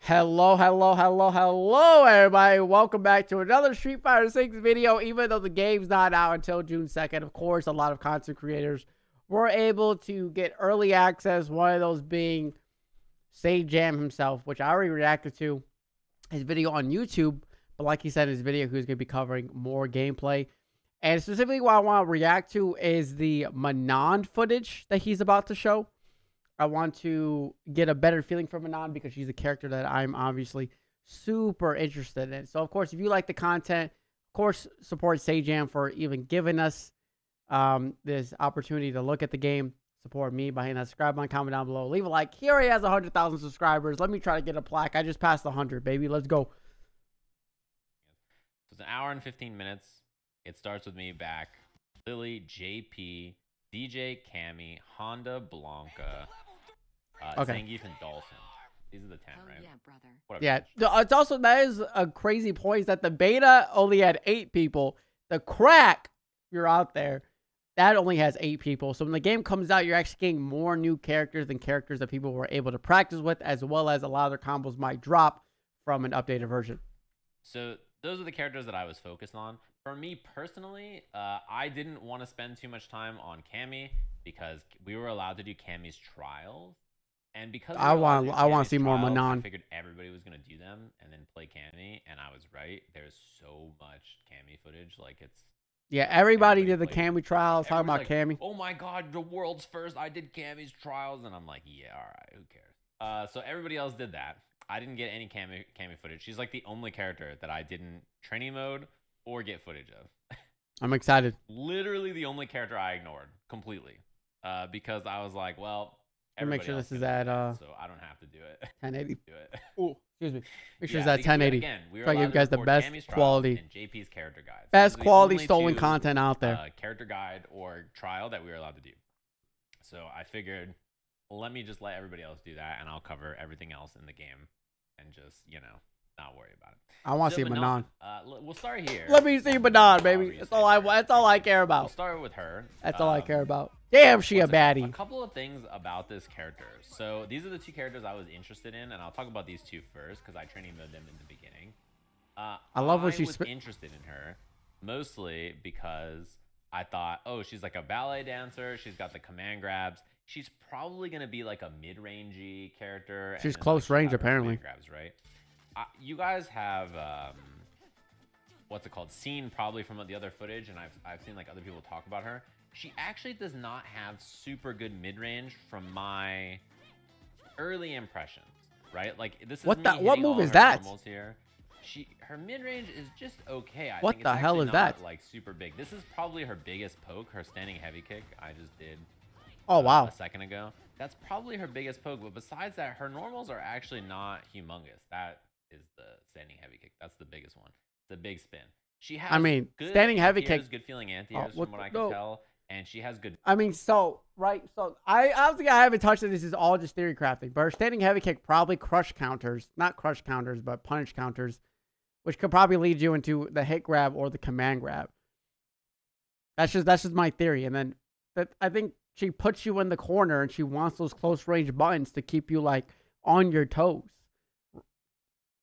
Hello, everybody. Welcome back to another Street Fighter 6 video. Even though the game's not out until June 2nd, of course, a lot of content creators were able to get early access. One of those being Sajam himself, which I already reacted to his video on YouTube. But like he said in his video, he was going to be covering more gameplay. And specifically what I want to react to is the Manon footage that he's about to show. I want to get a better feeling for Manon because she's a character that I'm obviously super interested in. So, of course, if you like the content, of course, support Sajam for even giving us this opportunity to look at the game. Support me by hitting that subscribe button, comment down below. Leave a like. He already has 100,000 subscribers. Let me try to get a plaque. I just passed 100, baby. Let's go. It's an hour and 15 minutes. It starts with me back. Lily, JP, DJ, Cammy, Honda, Blanca, Zangief, and Dolphin. These are the 10, right? Yeah, brother. Whatever. Yeah, it's also, that is a crazy point, is that the beta only had 8 people. The crack, if you're out there, that only has 8 people. So when the game comes out, you're actually getting more new characters than characters that people were able to practice with, as well as a lot of their combos might drop from an updated version. So those are the characters that I was focused on. For me personally, I didn't want to spend too much time on Cammy because we were allowed to do Cammy's trials. And because I want to see more Manon. I figured everybody was going to do them and then play Cammy, and I was right. There's so much Cammy footage, like it's... Yeah, everybody did the Cammy trials, talking about like, Cammy. Oh my god, the world's first, I did Cammy's trials, and I'm like, yeah, all right, who cares? So everybody else did that. I didn't get any Cammy footage. She's like the only character that I didn't training mode or get footage of. I'm excited. Literally the only character I ignored completely because I was like, well, make sure this is at so I don't have to do it. 1080. Do it. Oh, excuse me. Make sure it's at 1080. Again, we were try to give you guys the best quality, and JP's character guide. best quality stolen content out there. Character guide or trial that we were allowed to do. So I figured, let me just let everybody else do that, and I'll cover everything else in the game, and just not worry about it. I want to see Manon. We'll start here. Let me see Manon, baby. That's all I care about. We'll start with her. That's all I care about. Damn, she a baddie. A couple of things about this character. So these are the 2 characters I was interested in, and I'll talk about these 2 first because I training mode them in the beginning. I love when she's interested in her, mostly because I thought, oh, she's like a ballet dancer. She's got the command grabs. She's probably gonna be like a mid-rangey character. She's close range, apparently. Grabs, right? You guys have what's it called? Seen probably from the other footage, and I've seen like other people talk about her. She actually does not have super good mid-range from my early impressions, right? Like this is what move is that? Here. Her mid-range is just okay. I what think the it's hell is not, that? Like super big. This is probably her biggest poke. Her standing heavy kick I just did. Oh wow! A second ago. That's probably her biggest poke. But besides that, her normals are actually not humongous. That is the standing heavy kick. That's the biggest one. It's a big spin. She has. Good standing heavy kick. Good feeling anti-airs from what I can tell. And she has good... So I don't think I haven't touched it. This is all just theory crafting. But her standing heavy kick probably crush counters. Not crush counters, but punish counters. Which could probably lead you into the hit grab or the command grab. That's just my theory. And then I think she puts you in the corner and she wants those close range buttons to keep you like on your toes.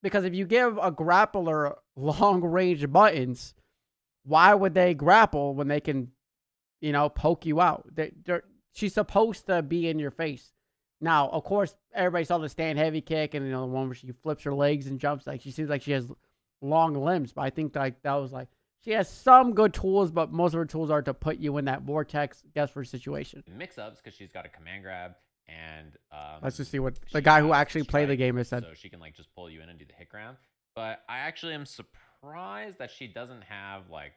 Because if you give a grappler long range buttons, why would they grapple when they can... poke you out? She's supposed to be in your face. Now, of course, everybody saw the stand heavy kick and the one where she flips her legs and jumps. Like she seems like she has long limbs, but I think that was like she has some good tools, but most of her tools are to put you in that vortex desperate situation. Mix-ups because she's got a command grab and let's just see what the guy who actually played the game has said. So she can like just pull you in and do the hit grab. But I actually am surprised that she doesn't have like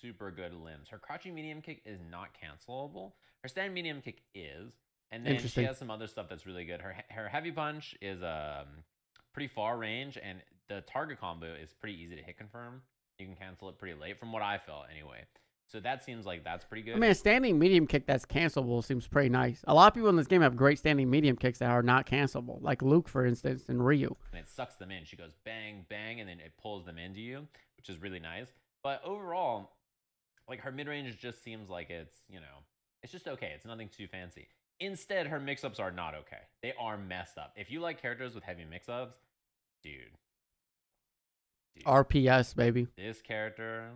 super good limbs. Her crouching medium kick is not cancelable. Her stand medium kick is, and then she has some other stuff that's really good. Her heavy punch is pretty far range, and the target combo is pretty easy to hit confirm. You can cancel it pretty late, from what I felt anyway. So that seems like that's pretty good. I mean, a standing medium kick that's cancelable seems pretty nice. A lot of people in this game have great standing medium kicks that are not cancelable, like Luke, for instance, and Ryu. And it sucks them in. She goes bang, bang, and then it pulls them into you, which is really nice. But overall, like her mid-range just seems like it's, it's just okay. It's nothing too fancy. Instead, her mix-ups are not okay. They are messed up. If you like characters with heavy mix-ups, Dude. RPS, baby. This character,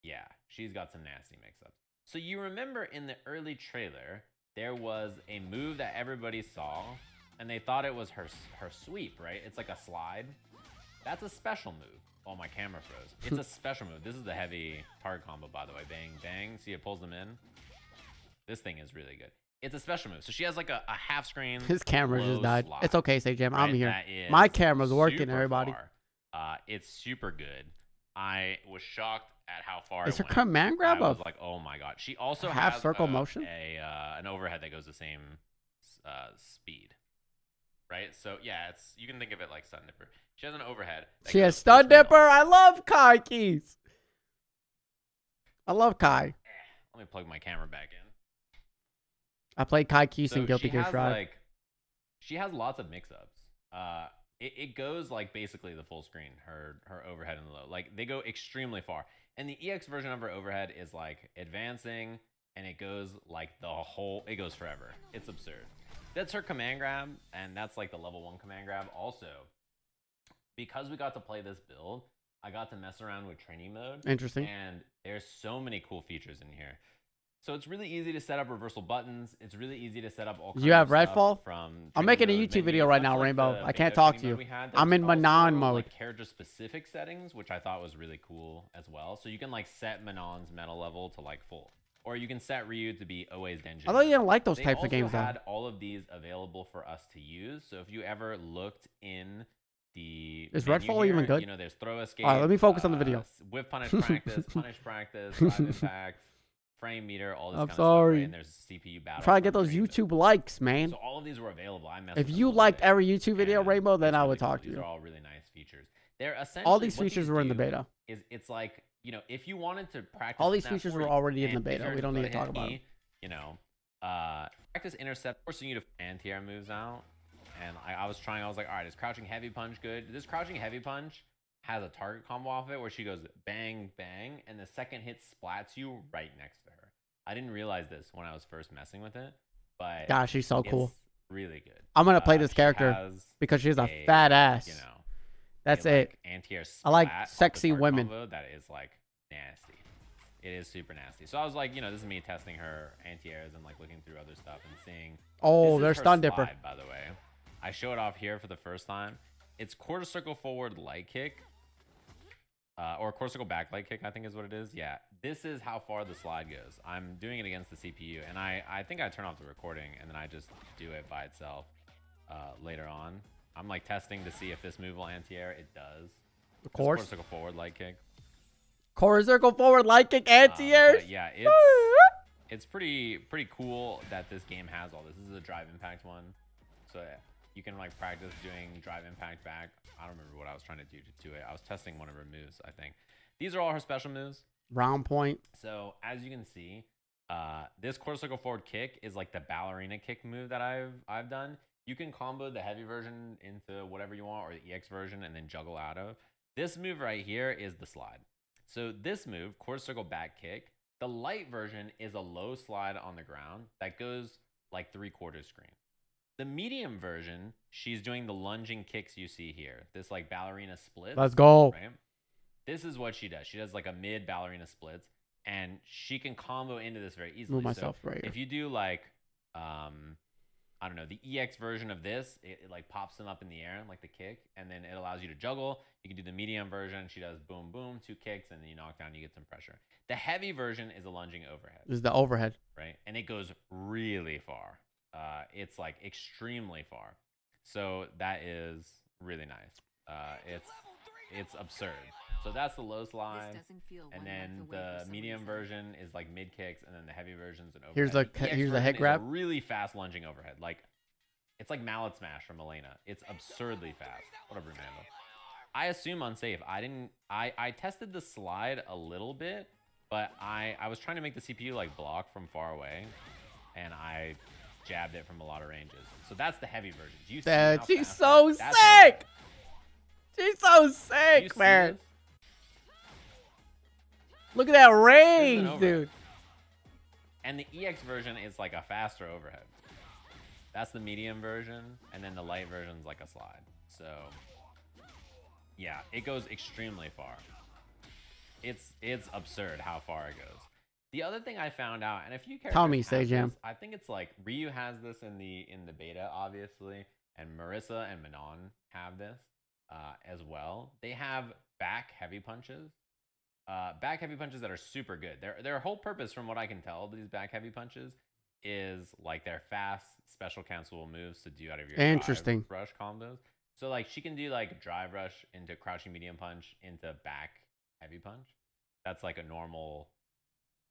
yeah, she's got some nasty mix-ups. So you remember in the early trailer, there was a move that everybody saw, and they thought it was her sweep, right? It's like a slide. That's a special move. Oh, my camera froze. It's a special move. This is the heavy target combo, by the way. Bang, bang. See, it pulls them in. This thing is really good. It's a special move. So she has like a half screen. His camera just died. Slide, it's okay, Sajam. I'm right? here. My camera's working, everybody. It's super good. I was shocked at how far Is it her went. command grab I was up? like, oh my god. She also Half has circle motion? an overhead that goes the same speed. Right? So yeah, you can think of it like Stun Dipper. She has an overhead. She has Stun Dipper. I love Kai keys. I love Kai. Let me plug my camera back in. I played Kai keys So in Guilty Gear Strive. Like, she has lots of mix-ups. It goes like basically the full screen, her overhead and low. Like they go extremely far. And the EX version of her overhead is like advancing, and it goes like it goes forever. It's absurd. That's her command grab, and that's like the level 1 command grab. Also, because we got to play this build, I got to mess around with training mode. Interesting. And there's so many cool features in here. So it's really easy to set up reversal buttons. It's really easy to set up all kinds you have of stuff Redfall? From I'm making a mode YouTube video right now, like Rainbow. I can't talk to you. I'm in also, Manon mode. Like character-specific settings, which I thought was really cool as well. So you can like set Manon's meta level to like full. Or you can set Ryu to be always Denjin. I thought you didn't like those types of games, They though. also had all of these available for us to use. So if you ever looked in the Is menu Redfall here, even good? You know, there's throw escape. All right, let me focus on the video. Whip punish practice, drive impact, frame meter, all this I'm kind of sorry. stuff. Right? And there's CPU battle. Try to get those YouTube likes, man. So all of these were available. I messed If with you them liked all day. every YouTube video, And Rainbow, then it's I really would cool. talk to These you. are all really nice features. They're essentially All these what features these were in the do beta. It's like, you know, if you wanted to practice All these snap features were 40, already in the and if beta. you're We don't gonna need to hit talk about E, them. you know, practice intercept, forcing you to anti-air moves out. And I was like, all right, is crouching heavy punch good? This crouching heavy punch has a target combo off it where she goes bang, bang, and the second hit splats you right next to her. I didn't realize this when I was first messing with it, but Gosh, she's so cool. it's really good. I'm going to play this She character has because she has a fat ass. You know, That's a, it. like, anti-air I like splat off the sexy target women. combo that is like nasty. It is super nasty. So I was like, you know, this is me testing her anti-airs and like looking through other stuff and seeing. Oh, this is there's her Stun Dipper. slide, by the way. I show it off here for the first time. It's quarter circle forward light kick. Or quarter circle back light kick, I think is what it is. Yeah, this is how far the slide goes. I'm doing it against the CPU, and I think I turn off the recording, and then I just do it by itself later on. I'm like testing to see if this move will anti-air. It does. Of course. Quarter circle forward light kick. Quarter circle forward light kick anti-airs. Yeah, it's pretty cool that this game has all this. This is a drive impact one, so yeah, you can like practice doing drive impact back. I don't remember what I was trying to do to it. I was testing one of her moves, I think. These are all her special moves. Round point. So as you can see, this quarter circle forward kick is like the ballerina kick move that I've done. You can combo the heavy version into whatever you want, or the EX version, and then juggle out of. This move right here is the slide. So this move, quarter circle back kick, the light version is a low slide on the ground that goes like 3/4 screen. The medium version, she's doing the lunging kicks you see here. This like ballerina splits. Let's go. Right? This is what she does. She does like a mid ballerina splits, and she can combo into this very easily. Move myself so right here. if you do like, I don't know, the EX version of this, it like pops them up in the air like the kick, and then it allows you to juggle. You can do the medium version. She does boom, boom, 2 kicks, and then you knock down, you get some pressure. The heavy version is a lunging overhead. This is the overhead. Right? And it goes really far. It's like extremely far. So that is really nice. It's absurd. So that's the low slide, and then the medium version is like mid kicks, and then the heavy version's an overhead. Here's the EX head version grab. is a really fast lunging overhead. Like it's like mallet smash from Elena. It's absurdly fast. Whatever, Mando. I assume unsafe. I tested the slide a little bit, but I was trying to make the CPU like block from far away, and I jabbed it from a lot of ranges. So that's the heavy version. Do you see how She's fast so that is? sick. She's so Do you sick, see man. this? Look at that Here's an range, overhead. dude. And the EX version is like a faster overhead. That's the medium version, and then the light version's like a slide. So yeah, it goes extremely far. It's absurd how far it goes. The other thing I found out, and a few characters Tell me, have Sajam. this, I think it's like Ryu has this in the beta, obviously, and Marissa and Manon have this as well. They have back heavy punches. Back heavy punches that are super good. Their whole purpose, from what I can tell, these back heavy punches is like their fast special cancelable moves to do out of your Interesting drive rush combos. So like she can do like drive rush into crouching medium punch into back heavy punch. That's like a normal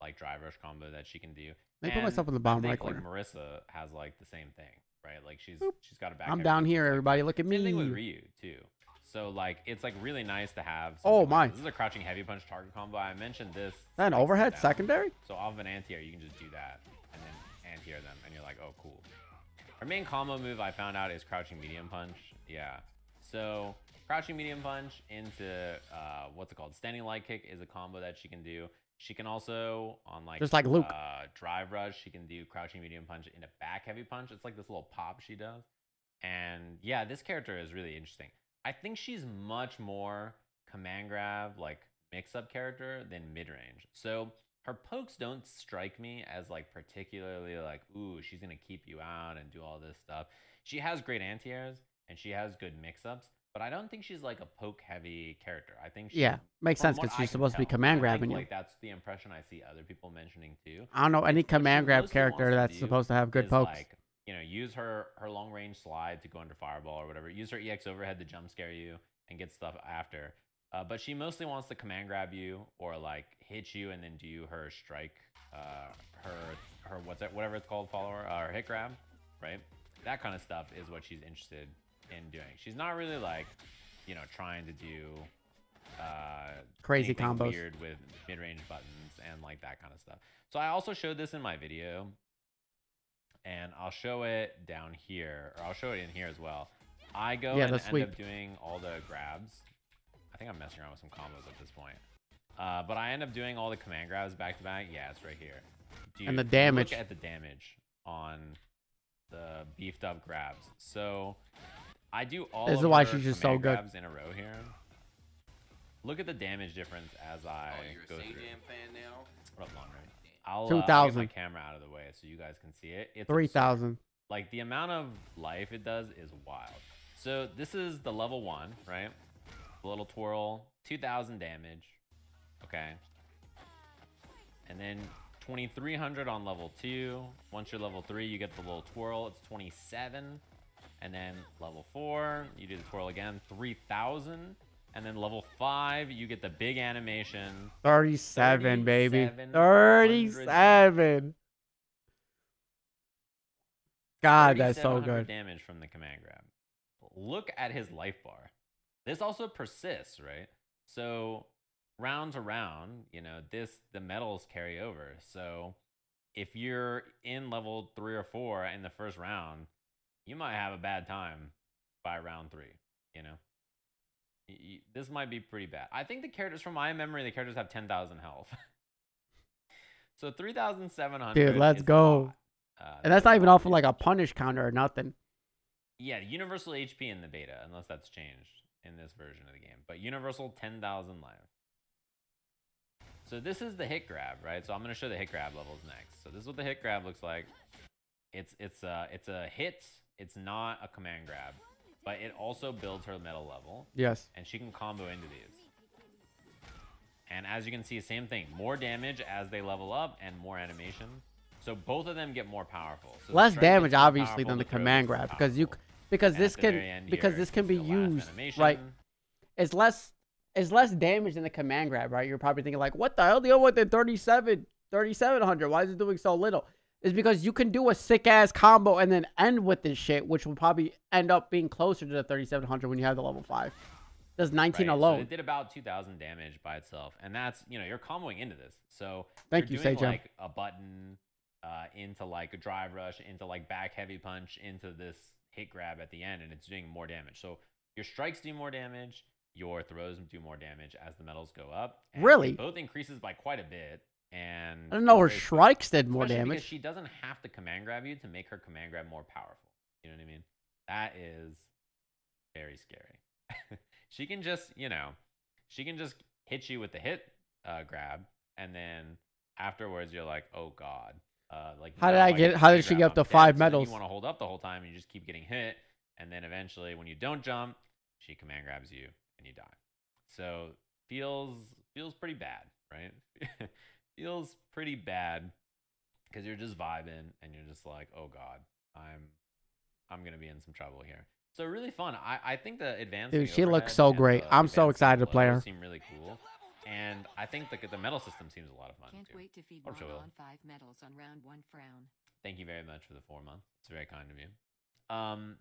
like drive rush combo that she can do. Let me put myself in the bottom right corner. Like Marissa has like the same thing, right? Like she's got a back. I'm down here, everybody. Look at me. Same thing with Ryu too. So like it's like really nice to have. Oh my! This is a crouching heavy punch target combo. I mentioned this. Is that an overhead secondary? So off of an anti-air, you can just do that and then anti-air them, and you're like, oh cool. Her main combo move I found out is crouching medium punch. Yeah. So crouching medium punch into what's it called? Standing light kick is a combo that she can do. She can also on like just like Luke drive rush. She can do crouching medium punch into back heavy punch. It's like this little pop she does. And yeah, this character is really interesting. I think she's much more command grab, like mix-up character than mid-range. So her pokes don't strike me as like particularly like, ooh, she's gonna keep you out and do all this stuff. She has great anti-airs and she has good mix-ups, but I don't think she's like a poke-heavy character. I think yeah, makes sense because she's supposed to be command grabbing you. Like that's the impression I see other people mentioning too. I don't know any command grab character that's supposed to have good pokes. Like, you know, use her long range slide to go under fireball or whatever. Use her EX overhead to jump scare you and get stuff after. But she mostly wants to command grab you or like hit you and then do her strike, her whatever it's called, follower, or hit grab, right? That kind of stuff is what she's interested in doing. She's not really like, you know, trying to do crazy combos weird with mid range buttons and like that kind of stuff. So I also showed this in my video. And I'll show it down here, or I'll show it in here as well. I go and end up doing all the grabs. I think I'm messing around with some combos at this point. But I end up doing all the command grabs back to back. Yeah, it's right here. Dude, and the damage. Look at the damage on the beefed up grabs. So I do all of why she's just so good grabs in a row here. Look at the damage difference as I go through. Fan now? What up, Long Range? I'll 2,000. get my camera out of the way so you guys can see it. It's 3,000. Like the amount of life it does is wild. So this is the level 1, right? The little twirl, 2,000 damage. Okay. And then 2,300 on level 2. Once you're level 3, you get the little twirl. It's 27. And then level 4, you do the twirl again, 3,000. And then level 5, you get the big animation. 37, baby. 37. God, that's so good. Damage from the command grab. Look at his life bar. This also persists, right? So round to round, you know, the medals carry over. So if you're in level 3 or 4 in the first round, you might have a bad time by round 3, you know? This might be pretty bad. I think the characters, from my memory, the characters have 10,000 health. So 3,700. Dude, let's go. And that's not even off of like a punish counter or nothing. Yeah, universal HP in the beta, unless that's changed in this version of the game. But universal 10,000 life. So this is the hit grab, right? So I'm going to show the hit grab levels next. So this is what the hit grab looks like. It's a hit. It's not a command grab. But it also builds her metal level. Yes. And she can combo into these. And as you can see, same thing. More damage as they level up and more animation. So both of them get more powerful. So less damage, obviously, than the command grab. Because this can be used, right? It's less damage than the command grab, right? You're probably thinking like, what the hell deal with the 3,700? Why is it doing so little? Is because you can do a sick-ass combo and then end with this shit, which will probably end up being closer to the 3,700 when you have the level 5. Does 19 alone. So it did about 2,000 damage by itself. And that's, you know, you're comboing into this. So thank you, doing Sajam. Like a button into like a drive rush, into like back heavy punch, into this hit grab at the end, and it's doing more damage. So your strikes do more damage, your throws do more damage as the metals go up. And really? It both increases by quite a bit. And I don't know, her strikes did more damage. Because she doesn't have to command grab you to make her command grab more powerful. You know what I mean? That is very scary. She can just, she can just hit you with the hit grab, and then afterwards you're like, oh god. Like How did she get up to 5 medals? You want to hold up the whole time, and you just keep getting hit, and then eventually when you don't jump, she command grabs you and you die. So feels pretty bad, right? Feels pretty bad because you're just vibing and you're just like, oh god, I'm gonna be in some trouble here. So really fun. I think the advanced, dude, she looks so great. I'm so excited to play her. Seem really cool, and I think the medal system seems a lot of fun. Can't too. wait to feed Manon 5 medals on round 1 frown. Thank you very much for the 4 months. It's very kind of you.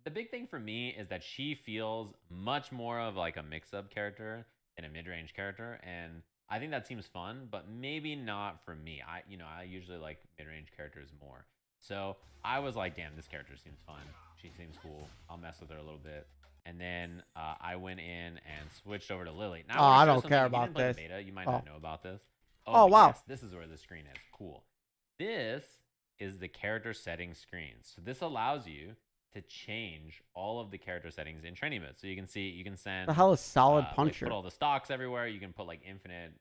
The big thing for me is that she feels much more of like a mix-up character than a mid-range character, and I think that seems fun, but maybe not for me. I usually like mid-range characters more. So I was like, damn, this character seems fun. She seems cool. I'll mess with her a little bit. And then I went in and switched over to Lily. Now, I don't care about this. Beta. You might not know about this. Oh, wow. Yes, this is where the screen is. Cool. This is the character settings screen. So this allows you to change all of the character settings in training mode. So you can see, you can send the hell is solid puncher. Like, put all the stocks everywhere. You can put like infinite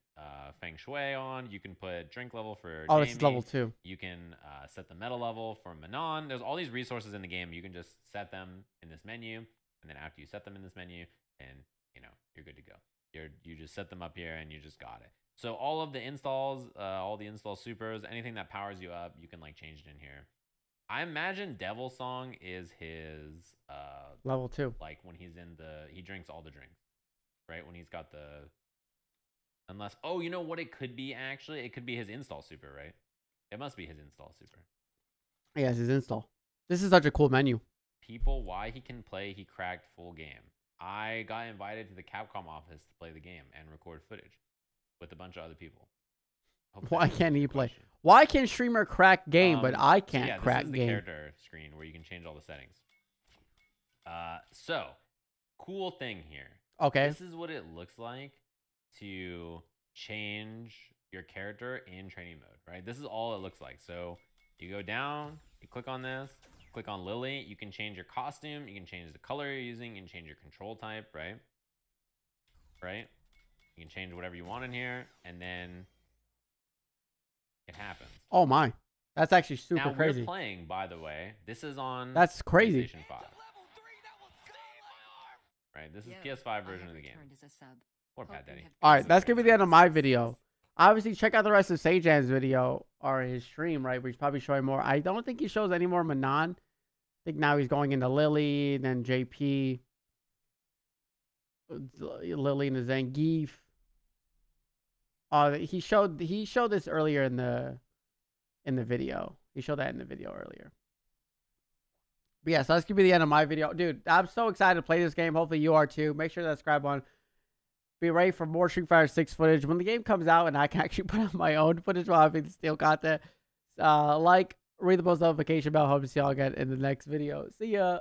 feng shui on. You can put drink level for Jamie. This is level 2. You can set the meta level for Manon. There's all these resources in the game. You can just set them in this menu, and then after you set them in this menu, and you're good to go. You just set them up here and you just got it. So all of the installs, all the install supers, anything that powers you up, you can like change it in here. I imagine Devil Song is his level 2. Like when he's in he drinks all the drinks, right? When he's got unless, oh, you know what it could be actually? It could be his install super, right? It must be his install super. Yeah, it's his install. This is such a cool menu. People, why he can play, he cracked full game. I got invited to the Capcom office to play the game and record footage with a bunch of other people. Why can't he play? Why can streamer crack game, but I can't crack game? This is the character screen where you can change all the settings. So, cool thing here. Okay. This is what it looks like to change your character in training mode, right? This is all it looks like. So, you go down, you click on this, click on Lily. You can change your costume. You can change the color you're using. You can change your control type, right? Right? You can change whatever you want in here, and then it happens. Oh my, that's actually super crazy. We're playing, by the way. This is on. That's crazy. PlayStation 5. Right, this is PS5 version of the game. Or Pat Daddy. All right, that's gonna be the end of my video. Obviously, check out the rest of Sajam's video or his stream, right? Where he's probably showing more. I don't think he shows any more Manon. I think now he's going into Lily, then JP, Lily and the Zangief. He showed this earlier in the video. He showed that in the video earlier. But yeah, so that's gonna be the end of my video, dude. I'm so excited to play this game. Hopefully you are too. Make sure to subscribe button. Be ready for more Street Fighter 6 footage when the game comes out, and I can actually put out my own footage while having steal content. Like, read the post notification bell. Hope to see y'all again in the next video. See ya.